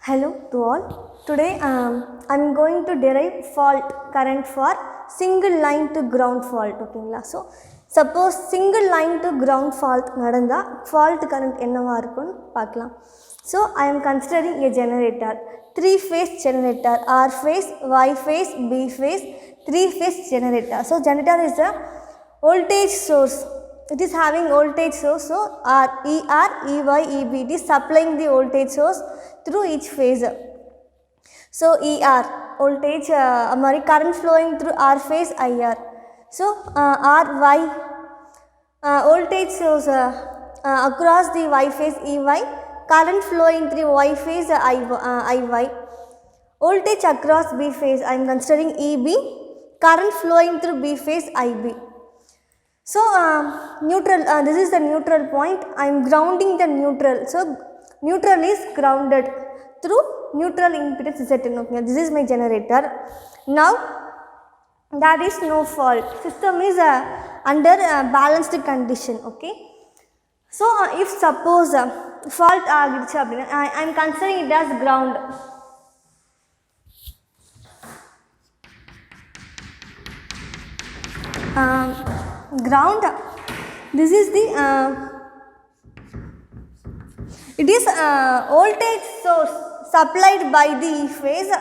Hello to all. Today I am going to derive fault current for single line to ground fault. Okay, so suppose single line to ground fault நடந்தா fault current என்னவா இருக்கும்னு பார்க்கலாம். So I am considering a generator, 3 phase generator, R phase, Y phase, B phase, 3 phase generator. So generator is a voltage source. It is having voltage source, so R, ER, EY, EB, it is supplying the voltage source through each phase. So ER voltage current flowing through R phase IR. So RY voltage source across the Y phase EY, current flowing through Y phase IY. Voltage across B phase I am considering EB, current flowing through B phase IB. So neutral, this is the neutral point. I am grounding the neutral. So neutral is grounded through neutral impedance Zn. Okay, this is my generator. Now there is no fault. System is under balanced condition. Okay. So if suppose fault agiduchu appadina, I am considering it as ground. Ground, this is the it is voltage source supplied by the phase.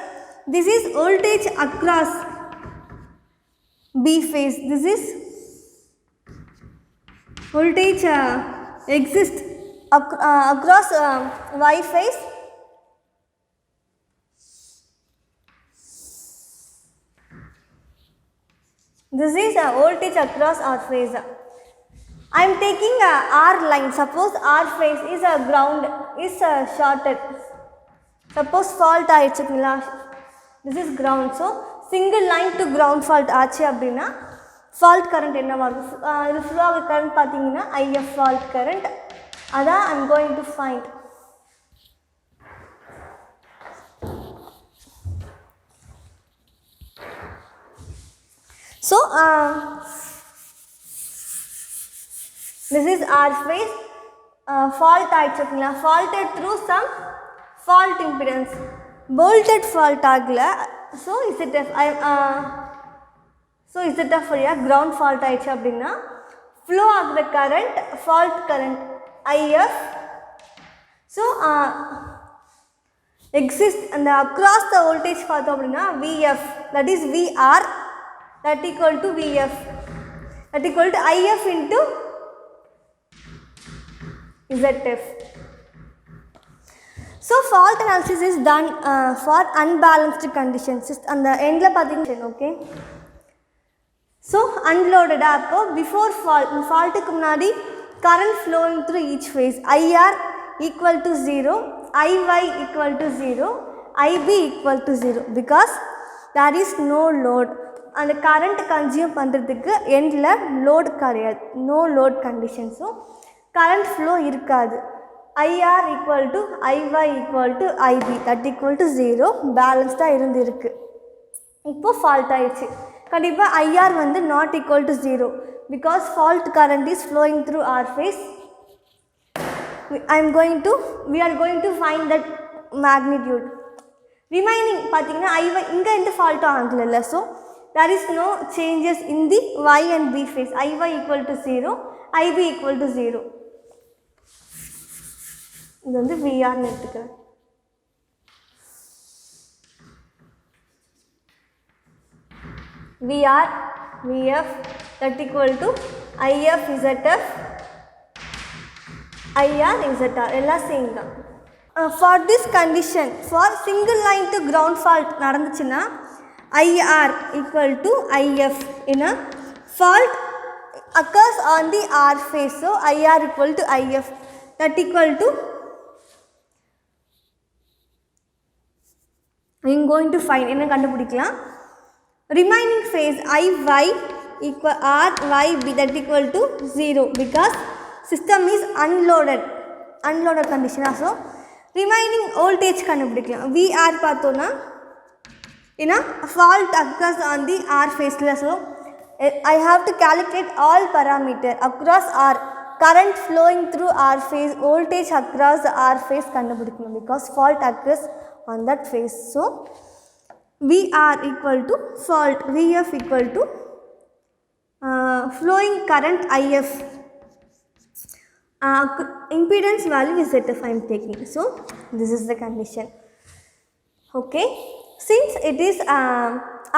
This is voltage across B phase. This is voltage exists across Y phase. This is a voltage across R phase. I am taking a R line. Suppose R phase is a ground is shorted. Suppose fault ஆயிடுச்சுங்களா, this is ground. So single line to ground fault ஆச்சு அப்படின்னா fault current என்னவா இருக்கும்? இது flow ஆக current பார்த்தீங்கன்னா IF fault current. அதான் I am going to find. So this is R phase, fault ஆயிடுச்சுங்களா, faulted through some fault impedance, bolted fault ஆகல. So ZF so ZF வழியா ground fault ஆயிடுச்சு அப்படின்னா flow ஆகிற current fault current IF. So exist and across the voltage பார்த்தோம் அப்படின்னா VF, that is VR, that equal to VF, that equal to IF into ZF. So fault analysis is done for unbalanced conditions. And the end la pathina, okay. So unloaded appo before fault ku munadi current flowing through each phase, IR equal to 0, IY equal to 0, IB equal to 0, because there is no load. And current consume பண்றதுக்கு எண்ட்ல load கிடையாது, no load condition. So current flow இருக்காது. IR equal to IY equal to IB, that equal to 0, balanced இருந்திருக்கு. இப்போ fault ஆயிடுச்சு. கண்டிப்பா IR வந்து not equal to 0 because fault current is flowing through R phase. We are going to find that magnitude. Remaining பார்த்தீங்கன்னா IY இங்க எந்த fault ஆகல. So there is no changes in the Y and B phase. IY equal to 0, IB equal to 0. இது வந்து VR னு எடுத்துக்கிறேன். VR, VF, that equal to IF, ZF, IR, ZR, எல்லாம் same தான். For this condition, for single line to ground fault நடந்துச்சுன்னா IR equal to IF in a fault occurs on the R phase. So IR equal to IF, that equal to, I am going to find என்ன கண்டுபிடிக்கலாம், remaining phase IY equal RYB, that equal to 0 because system is unloaded condition. So remaining voltage கண்டுபிடிக்கலாம். VR பார்த்தோன்னா in a fault occurs on the R phase. So I have to calculate all parameter across R, current flowing through R phase, voltage across the R phase கண்டுபிடிக்கணும் because fault occurs on that phase. So VR equal to fault, Vf equal to flowing current IF, impedance value is ZF I am taking. So this is the condition. Okay, since it is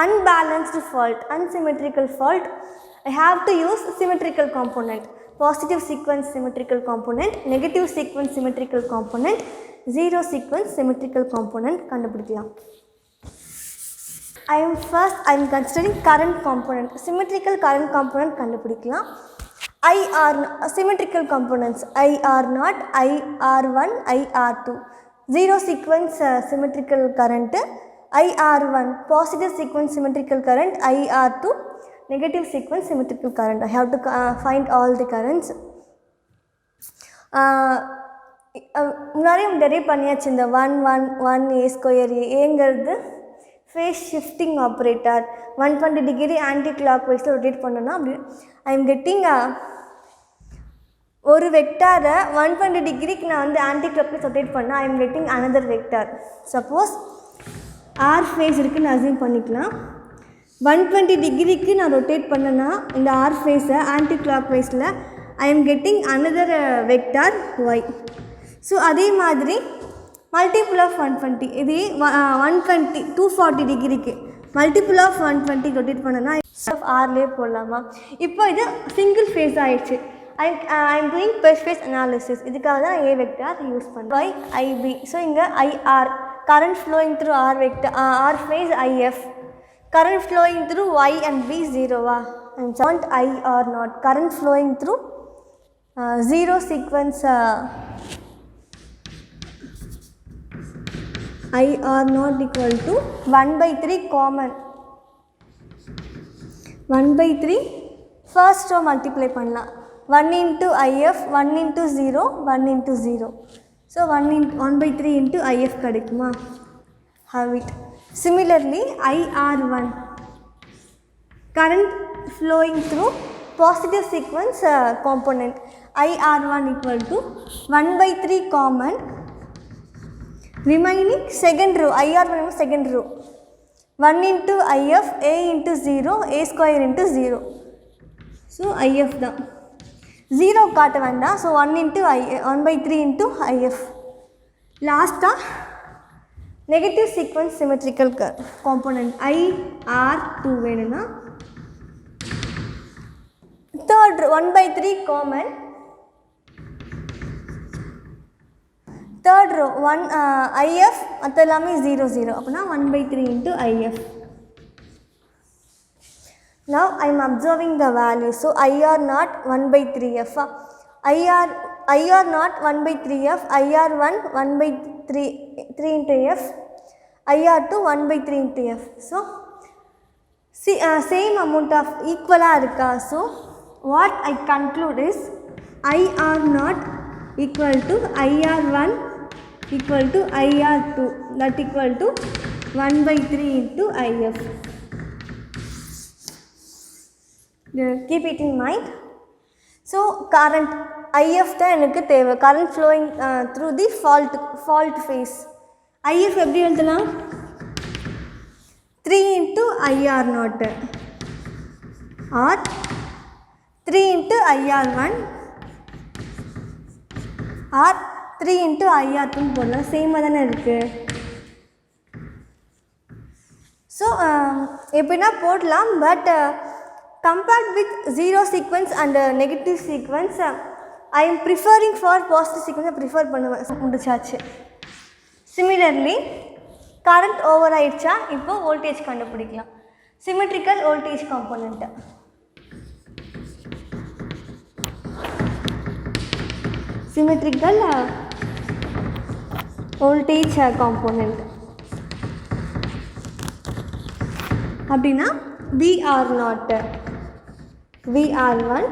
unbalanced fault, unsymmetrical fault, I have to use symmetrical component, positive sequence symmetrical component, negative sequence symmetrical component, zero sequence symmetrical component கண்டுபிடிக்கலாம். I am considering current component, symmetrical current component கண்டுபிடிக்கலாம். IR symmetrical components, IR0, IR1, IR2, zero sequence symmetrical current, IR1 positive sequence symmetrical current, IR2 negative sequence symmetrical current. I have to find all the currents. முன்னாடியே derive பண்ணியாச்சு. இந்த 1 1 1 a square ஏங்கிறது phase shifting operator. 120 degree anti clock வைஸில் rotate பண்ணோன்னா அப்படி ஐ am getting ஒரு வெக்டாரை 120 டிகிரிக்கு நான் வந்து ஆன்டி கிளாக் வைஸ் ரொட்டேட் பண்ணால் I am getting another vector. Suppose R phase இருக்குன்னு அசியூம் பண்ணிக்கலாம். 120 டிகிரிக்கு நான் ரொட்டேட் பண்ணேன்னா இந்த ஆர் ஃபேஸை ஆன்டி கிளாக் வைஸில் I am getting another vector Y. So அதே மாதிரி மல்டிபிள் ஆஃப் 120, இது 120 240 டிகிரிக்கு மல்டிபிள் ஆஃப் 120 ரொட்டேட் பண்ணனா ஆர்லேயே போடலாமா? இப்போ இது சிங்கிள் ஃபேஸ் ஆகிடுச்சு. I am doing per phase analysis. இதுக்காக தான் ஏ வெக்டார் யூஸ் பண்ணுறேன். Y IP. ஸோ இங்கே IR current flowing through R vector, R phase IF, current flowing through Y and B 0 and want I or not, current flowing through zero sequence I or not equal to 1/3 common, 1/3 first row multiply பண்ணலாம். 1 into IF, 1 into 0, 1 into 0. So 1/3 into IF கிடைக்குமா? Have it. Similarly IR1 current flowing through positive sequence component, IR1 equal to 1/3 common, remaining second row, IR1 second row, 1 into IF, A into 0, A square into 0. So IF தான் 0 காட்ட வேண்டாம். So 1/3 into IF. லாஸ்ட்டாக negative sequence symmetrical component IR2 வேணும்னா third 1/3 common, third row 1 IF அது எல்லாமே 0 0 அப்படின்னா 1/3 into IF. Now I am observing the value. So IR0 1/3f, IR0 1/3f, IR1 1/3 into f, IR2 1/3 into f. So see, same amount of equal irukka. So what I conclude is IR0 equal to IR1 equal to IR2, that equal to 1/3 into IF. Keep it in mind. So current IF தான் எனக்கு தேவை, current flowing through the fault phase. IF எப்படி எழுதலாம்? 3 into IR0 or 3 into IR1 or 3 into IR2 போடலாம். சேமாக தானே இருக்குது. So எப்படின்னா போடலாம். But compared with zero sequence and negative sequence, I am preferring for positive sequence. prefer பண்ணுவேன். முடிச்சாச்சு. Similarly current over ஆயிடுச்சா, இப்போ voltage கண்டுபிடிக்கலாம். symmetrical voltage component, symmetrical voltage component அப்படின்னா VR0, VR1,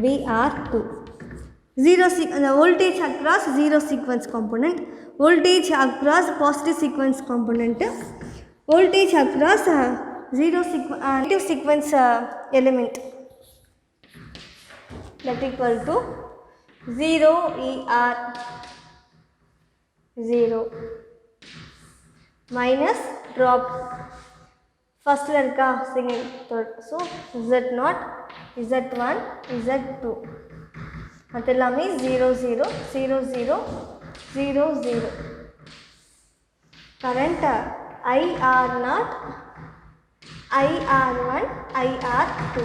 VR2. Zero the voltage across zero sequence component, voltage across positive sequence component, voltage across zero negative sequence element, that equal to 0 ER 0. minus drop first இருக்கா second third so z0 z1 z2 அது எல்லாமே 0 0 0 0 0 0 current IR0 IR1 IR2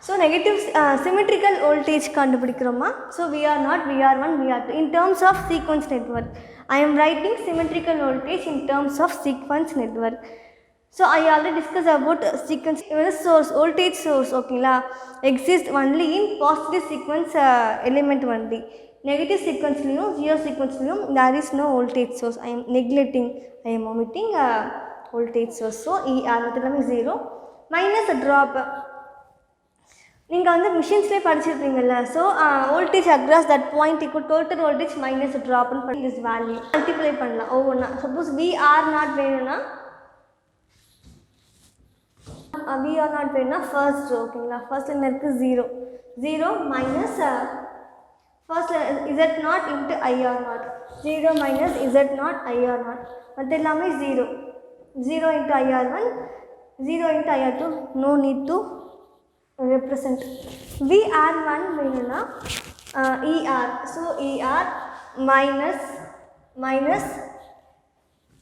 so negative symmetrical voltage கண்டுபிடிக்கிறோமா so VR0 VR1 VR2 in terms of sequence network I am writing symmetrical voltage in terms of sequence network so I already discussed about sequence source voltage source okayla exists only in positive sequence element only negative sequence liyum zero sequence liyum there is no voltage source I am neglecting I am omitting voltage source so ER எல்லாமே 0 minus drop நீங்கள் வந்து மிஷின்ஸ்லேயே படிச்சிருப்பீங்கள்ல so voltage across that point equal total voltage minus ட்ராப்னு பண்ணி this value multiply பண்ணலாம் ஒவ்வொன்றா suppose VR0 வேணும்னா VR0 வேணும்னா ஃபர்ஸ்ட் ஓகேங்களா ஃபர்ஸ்ட் என்ன இருக்குது 0 0 minus first Z0 into IR0 0 minus Z0 IR0 மற்ற எல்லாமே 0 0 into IR1 0 into IR2 no need to represent VR1 வேணும்னா ER so ER minus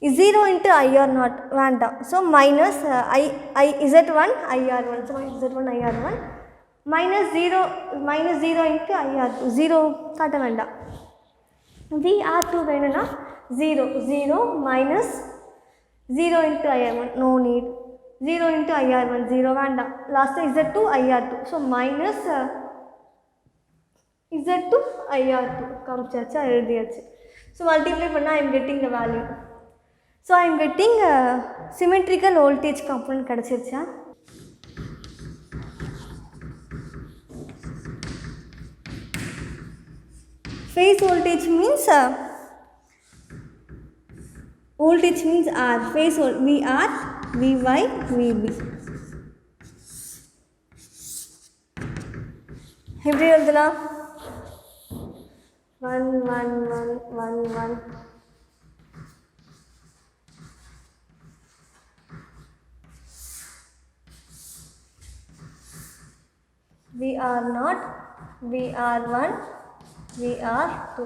0 into IR0 வேண்டாம் so minus Z1 IR1 so Z1 IR1 minus 0 into IR2 0 காட்ட வேண்டாம் VR2 வேணும்னா 0 minus 0 into IR1 no need 0 into IR1 0 வேண்டாம் last Z2 IR2 so minus Z2 IR2 காமிச்சாச்சா எழுதியாச்சு so multiply பண்ணா I am getting the value so I am getting symmetrical voltage component கிடைச்சிருச்சா phase voltage means voltage means R phase VR VY VB எப்படி எழுதலாம் 1 1 1 1 1 VR0 VR1 VR2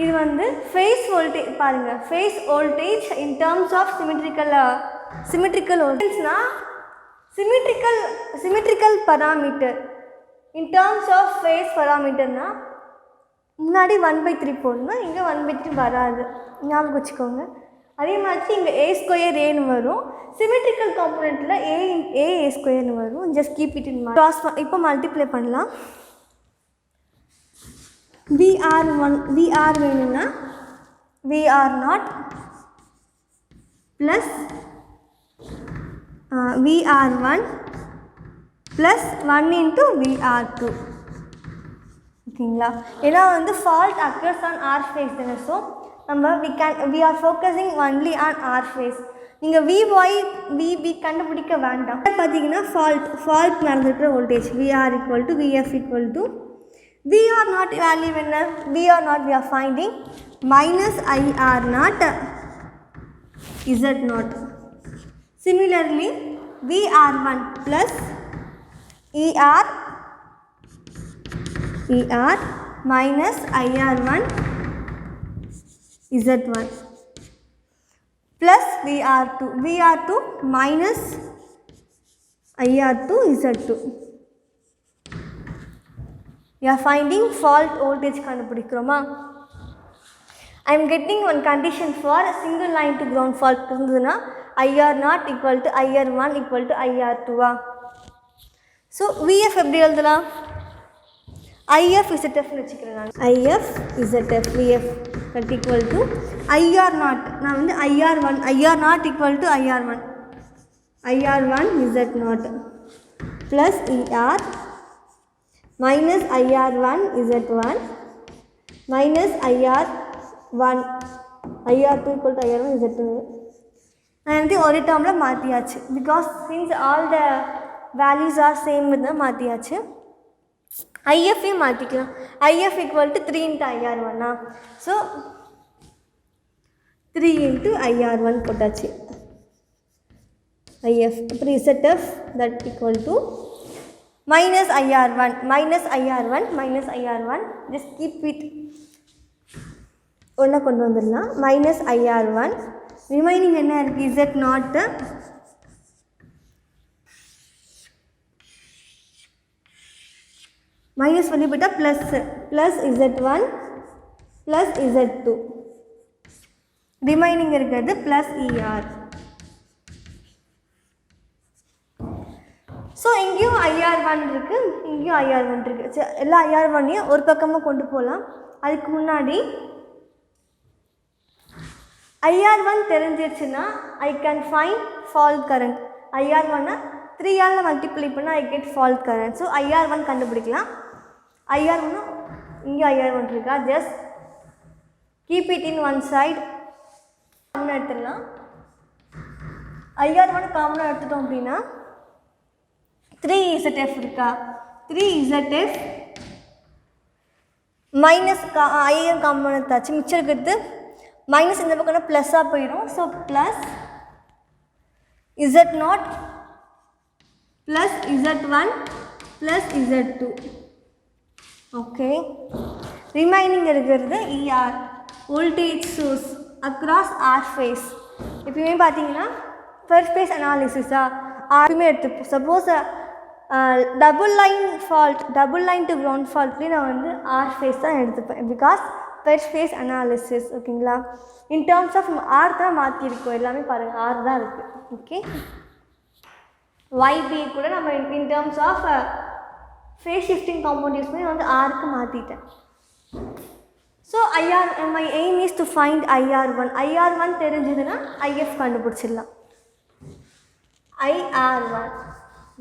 இது வந்து phase voltage பாருங்க phase voltage in terms of symmetrical voltage னா symmetrical parameter in terms of phase parameter னா முன்னாடி 1/3 போடணும் இங்கே 1/3 வராது ஞாபகம் வச்சுக்கோங்க அதே மாதிரி இங்கே A² ஏன்னு வரும் சிமெட்ரிக்கல் காம்பனண்ட்டில் A² வரும் just keep it in mind இப்போ மல்டிப்ளை பண்ணலாம் VR வேணும்னா VR0 plus VR1 plus 1 into VR2 ஓகேங்களா ஏன்னா வந்து fault occurs on R phase தானே ஸோ நம்ம we are focusing only on R phase நீங்கள் VY VB கண்டுபிடிக்க வேண்டாம் பார்த்தீங்கன்னா ஃபால்ட் நடந்துருக்கிற voltage VR equal to VF equal to VR0 value என்ன VR0 we are finding minus IR0 Z0 similarly VR1 plus ER minus IR1 Z1 plus VR2 minus IR2 Z2 we are finding fault voltage கண்டுபிடிக்கிறோமா I am getting one condition for a single line to ground fault இருந்ததுன்னா IR0 equal to IR1 equal to IR2 so VF எப்படி எழுதலாம் IF ZF வச்சுக்கிறேன் நான் IF ZF VF that equal to IR0 நான் வந்து IR0 equal to IR1 Z0 plus ER minus IR1 Z1 minus IR1 IR2 equal to IR1 Z2 நான் வந்து ஒரு டேர்மில் மாற்றியாச்சு because since all the values are same மாற்றியாச்சு ஐஎஃப்பையும் மாற்றிக்கலாம். IF equal to 3 into IR one. So 3 into IR one போட்டாச்சு. IF அப்புறம் ZF that equal to minus IR1 just keep it ஒன்றா கொண்டு வந்துடலாம். மைனஸ் IR1 ரிமைனிங் என்ன இருக்குது Z0 மைனஸ் பண்ணி போட்டால் plus Z1 plus Z2 remaining இருக்கிறது ப்ளஸ் ER. ஸோ இங்கேயும் IR1 இருக்குது, இங்கேயும் IR1 இருக்குது. எல்லா IR1ஐயும் ஒரு பக்கமாக கொண்டு போகலாம். அதுக்கு முன்னாடி IR1 தெரிஞ்சிருச்சுன்னா I can find fault current. IR1 3ஆல் மல்டிப்ளை பண்ணால் I get fault current. So IR1 கண்டுபிடிக்கலாம். IR1 இங்கேயும் IR1 இருக்கா, just keep it in one side. காமனாக எடுத்துடலாம். IR1 காமனாக எடுத்துட்டோம் அப்படின்னா 3ZF இருக்கா, 3ZF மைனஸ் ஐஎம் காமன் எடுத்தாச்சு. மிச்சம் இருக்கிறது மைனஸ் இந்த பக்கம் ப்ளஸ்ஸாக போயிடும். So plus Z0 plus Z1 plus Z2. Okay, remaining இருக்கிறது ER voltage source across R phase. எப்பயுமே பார்த்தீங்கன்னா ஃபர்ஸ்ட் ஃபேஸ் அனாலிசிஸாக ஆருமே எடுத்துப்போம். Suppose double line to ground ஃபால்ட்லேயே நான் வந்து ஆர் ஃபேஸ் தான் எடுத்துப்பேன். Because first phase analysis. ஓகேங்களா, இன் டேர்ம்ஸ் ஆஃப் ஆர் தான் மாற்றிருக்கோம். எல்லாமே பாருங்கள் ஆர் தான் இருக்குது. ஓகே, YB கூட நம்ம in terms of phase shifting compound use பண்ணி வந்து ஆருக்கு மாற்றிட்டேன். So my aim is to find IR1 தெரிஞ்சதுன்னா IF கண்டுபிடிச்சிடலாம். IR1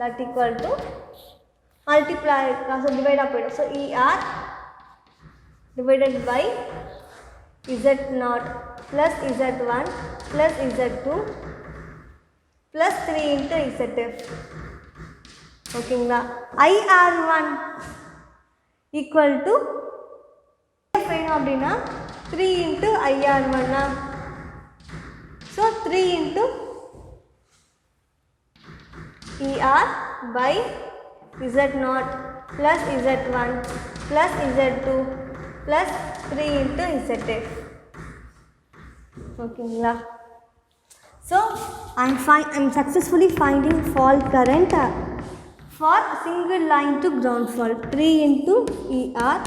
that equal to multiply, so divide up it. So ER divided by Z0 plus Z1 plus Z2 plus 3 into ZF. ஓகேங்களா, IR1 equal to வேணும் அப்படின்னா 3 into IR1. So 3 into ER by Z0 plus Z1 plus Z2 plus 3 into ZF. ஓகேங்களா, so I'm successfully finding fault current for single line to ground fault. 3 into ER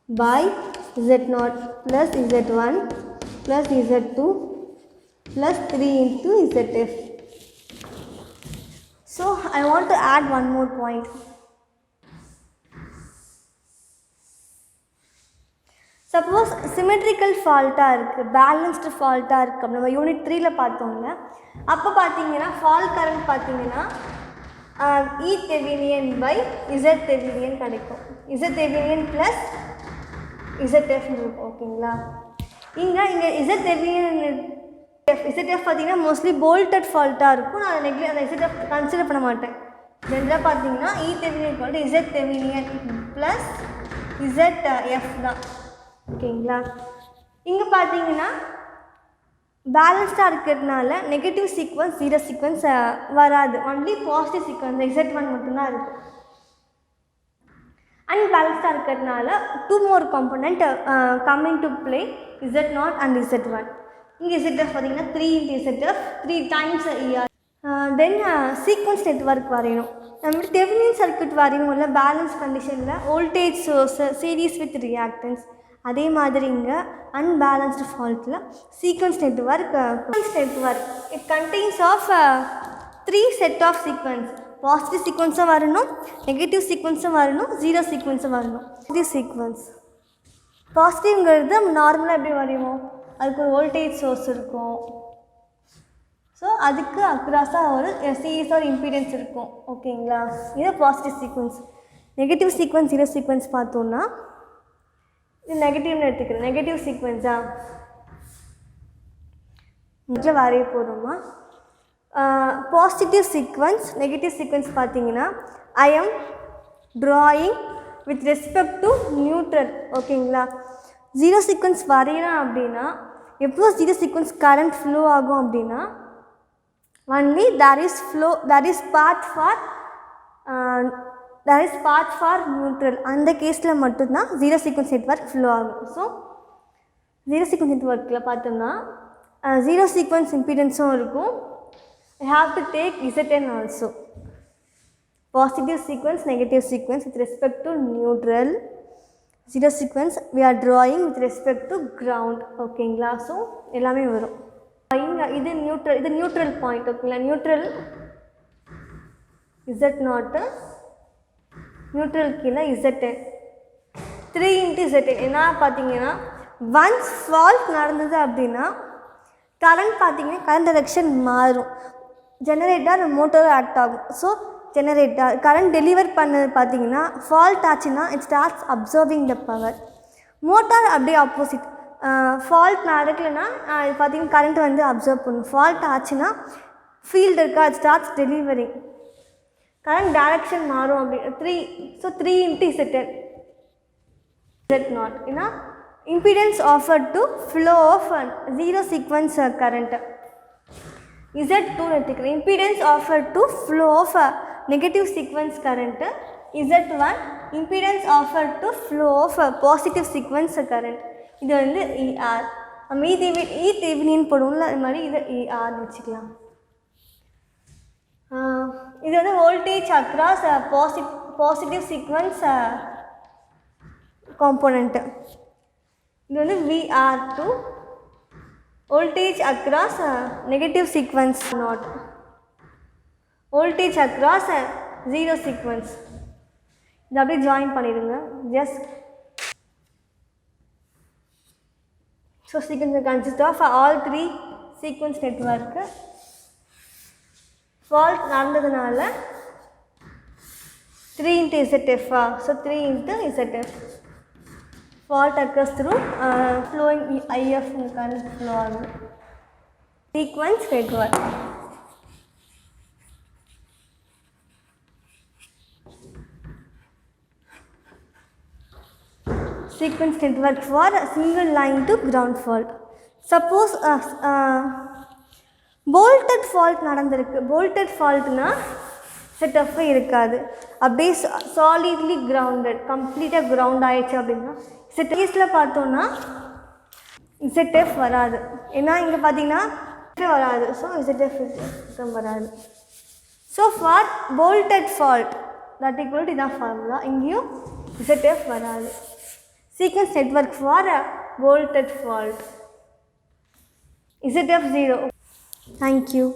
by Z0 plus Z1 plus Z2 plus 3 into ZF. So I want to add one more point. Suppose symmetrical fault-ஆ இருக்குது, balanced fault-ஆ இருக்குது. நம்ம unit 3ல பார்த்தோம்ல, அப்போ பார்த்தீங்கன்னா fault current பார்த்தீங்கன்னா E Thevenin by Z Thevenin கிடைக்கும். Z Thevenin plus ZF இருக்கும். ஓகேங்களா, இங்கே Z Thevenin ZF பார்த்தீங்கன்னா மோஸ்ட்லி போல்டட் ஃபால்ட்டாக இருக்கும். நான் அந்த ZF கன்சிடர் பண்ண மாட்டேன். ஜென்ரலாக பார்த்தீங்கன்னா E Thevenin Z Thevenin plus ZF தான். ஓகேங்களா, இங்கே பார்த்தீங்கன்னா பேலன்ஸ்டாக இருக்கிறதுனால நெகட்டிவ் சீக்வன்ஸ் ஜீரோ சீக்வன்ஸ் வராது. ஒன்லி பாசிட்டிவ் சீக்வன்ஸ் Z1 மட்டும்தான் இருக்குது. அன்பேலன்ஸ்டாக இருக்கிறதுனால 2 more component coming to play Z0 and Z1. இங்கே ZF பார்த்தீங்கன்னா 3 into ZF 3 times ER. Then sequence network வரையணும். நம்ம தெவெனின் சர்க்யூட் வரையணும் இல்லை பேலன்ஸ் கண்டிஷனில் voltage source series with reactance. அதே மாதிரி இங்கே அன்பேலன்ஸ்டு ஃபால்ட்டில் sequence network it contains of 3 set of sequence. Positive சீக்வன்ஸும் வரணும், நெகட்டிவ் சீக்வன்ஸும் வரணும், ஜீரோ சீக்வன்ஸும் வரணும். பாசிட்டிவ் சீக்வன்ஸ் பாசிட்டிவ்ங்கிறது நம்ம நார்மலாக எப்படி வரைவோம், அதுக்கு ஒரு வோல்டேஜ் சோர்ஸ் இருக்கும். ஸோ அதுக்கு அக்ராஸாக ஒரு சீரீஸ் ஒரு இம்பிடன்ஸ் இருக்கும். ஓகேங்களா, இது positive sequence. Negative sequence zero sequence பார்த்தோன்னா இது நெகட்டிவ்னு எடுத்துக்கிறேன். நெகட்டிவ் சீக்வன்ஸா இதில் வரைய போகிறோமா. பாசிட்டிவ் சீக்வன்ஸ் நெகட்டிவ் சீக்வன்ஸ் பார்த்தீங்கன்னா I am drawing with respect to neutral. ஓகேங்களா, ஜீரோ சீக்வன்ஸ் வரையலாம் அப்படின்னா எப்போ ஜீரோ சீக்வன்ஸ் கரண்ட் ஃப்ளோ ஆகும் அப்படின்னா only there is path for neutral. அந்த கேஸில் மட்டும்தான் ஜீரோ சீக்வன்ஸ் நெட்வொர்க் ஃப்ளோ ஆகும். ஸோ ஜீரோ சீக்வன்ஸ் நெட்வொர்க்கில் பார்த்தோம்னா ஜீரோ சீக்வன்ஸ் இம்பிடன்ஸும் இருக்கும். I have to take Zn also. Positive sequence, negative sequence with respect to neutral. Zero sequence we are drawing with respect to ground. ஓகேங்களா, so எல்லாமே வரும். இங்கே இது neutral point. ஓகேங்களா, neutral Z0, neutral கீழே Zn 3 × Zn. என்ன பார்த்தீங்கன்னா once fault நடந்தது அப்படின்னா கரண்ட் பார்த்தீங்கன்னா கரண்ட் டைரெக்ஷன் மாறும். ஜெனரேட்டர் மோட்டர் ஆக்ட் ஆகும். ஸோ ஜெனரேட்டர் கரண்ட் டெலிவர் பண்ணது பார்த்தீங்கன்னா ஃபால்ட் ஆச்சுன்னா it starts absorbing the power. Motor அப்படியே ஆப்போசிட். ஃபால்ட் நடக்கலைன்னா இது பார்த்தீங்கன்னா கரண்ட் வந்து அப்சர்வ் பண்ணும். ஃபால்ட் ஆச்சுன்னா ஃபீல்டு இருக்கா it starts delivering. Current direction மாறும் அப்படி 3 × Zn Z0 ஏன்னா impedance offered to flow of zero sequence current. Z2 எடுத்துக்கிறேன். impedance offered to flow of negative sequence current. Z1 impedance offered to flow of positive sequence current. இது வந்து ER. நம்ம E தெவினின் போடுவோம்ல, அது மாதிரி இதை ERனு வச்சுக்கலாம். இது வந்து voltage across positive sequence component. இது வந்து VR2 voltage across negative sequence not voltage across zero sequence. இது அப்படியே ஜாயின் பண்ணிடுங்க just. So sequence consist of all 3 sequence network. Fault நடந்ததுனால 3 × ZF. So 3 × ZF. Fault occurs through flowing IF current flow ஆகும். Sequence network. Sequence network for a single line to ground fault. Suppose bolted fault நடந்திருக்கு. bolted faultனா setup இருக்காது, அப்படியே solidly grounded, கம்ப்ளீட்டாக ground ஆயிடுச்சு அப்படின்னா கேஸில் பார்த்தோன்னா ZF வராது. ஏன்னா இங்கே பார்த்தீங்கன்னா வராது. ஸோ ZF வராது. So for bolted fault that equal to இதான் ஃபார்முலா. இங்கேயும் ZF வராது. Sequence network for bolted fault ZF 0. Thank you.